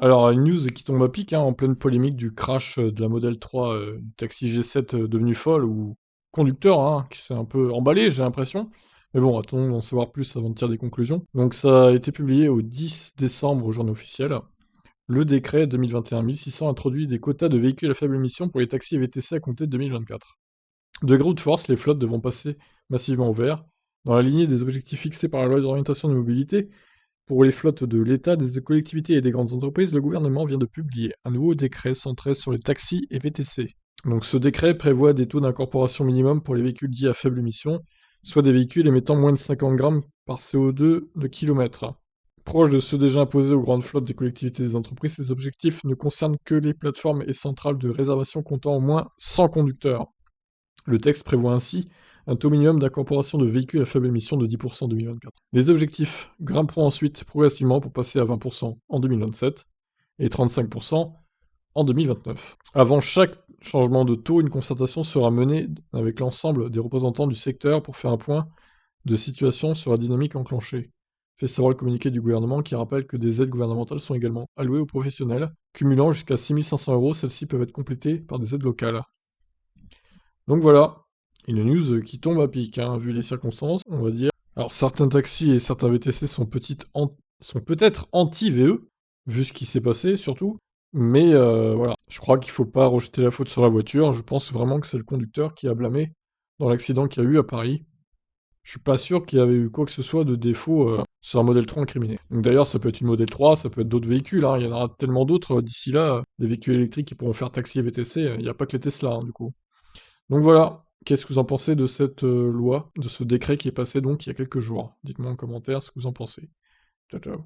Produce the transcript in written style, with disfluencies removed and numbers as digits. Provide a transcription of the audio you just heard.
Alors, une news qui tombe à pic, hein, en pleine polémique du crash de la Model 3, du taxi G7 devenu folle, ou conducteur, hein, qui s'est un peu emballé, j'ai l'impression. Mais bon, attendons d'en savoir plus avant de tirer des conclusions. Donc, ça a été publié au 10 décembre au journal officiel. Le décret 2021-1600 introduit des quotas de véhicules à faible émission pour les taxis et VTC à compter de 2024. De gré ou de force, les flottes devront passer massivement au vert, dans la lignée des objectifs fixés par la loi d'orientation de mobilité. Pour les flottes de l'État, des collectivités et des grandes entreprises, le gouvernement vient de publier un nouveau décret centré sur les taxis et VTC. Donc ce décret prévoit des taux d'incorporation minimum pour les véhicules dits à faible émission, soit des véhicules émettant moins de 50 grammes par CO2 de kilomètre. Proche de ceux déjà imposés aux grandes flottes des collectivités et des entreprises, ces objectifs ne concernent que les plateformes et centrales de réservation comptant au moins 100 conducteurs. Le texte prévoit ainsi un taux minimum d'incorporation de véhicules à faible émission de 10% en 2024. Les objectifs grimperont ensuite progressivement pour passer à 20% en 2027 et 35% en 2029. Avant chaque changement de taux, une concertation sera menée avec l'ensemble des représentants du secteur pour faire un point de situation sur la dynamique enclenchée. Fait savoir le communiqué du gouvernement qui rappelle que des aides gouvernementales sont également allouées aux professionnels, cumulant jusqu'à 6 500 €. Celles-ci peuvent être complétées par des aides locales. Donc voilà, une news qui tombe à pic, hein, vu les circonstances, on va dire. Alors certains taxis et certains VTC sont peut-être anti-VE, vu ce qui s'est passé surtout, mais voilà, je crois qu'il faut pas rejeter la faute sur la voiture, je pense vraiment que c'est le conducteur qui a blâmé dans l'accident qu'il y a eu à Paris. Je suis pas sûr qu'il y avait eu quoi que ce soit de défaut sur un Model 3 incriminé. Donc d'ailleurs, ça peut être une Model 3, ça peut être d'autres véhicules, hein, il y en aura tellement d'autres d'ici là, des véhicules électriques qui pourront faire taxi et VTC, il n'y a pas que les Tesla, hein, du coup. Donc voilà, qu'est-ce que vous en pensez de cette loi, de ce décret qui est passé donc il y a quelques jours? Dites-moi en commentaire ce que vous en pensez. Ciao ciao.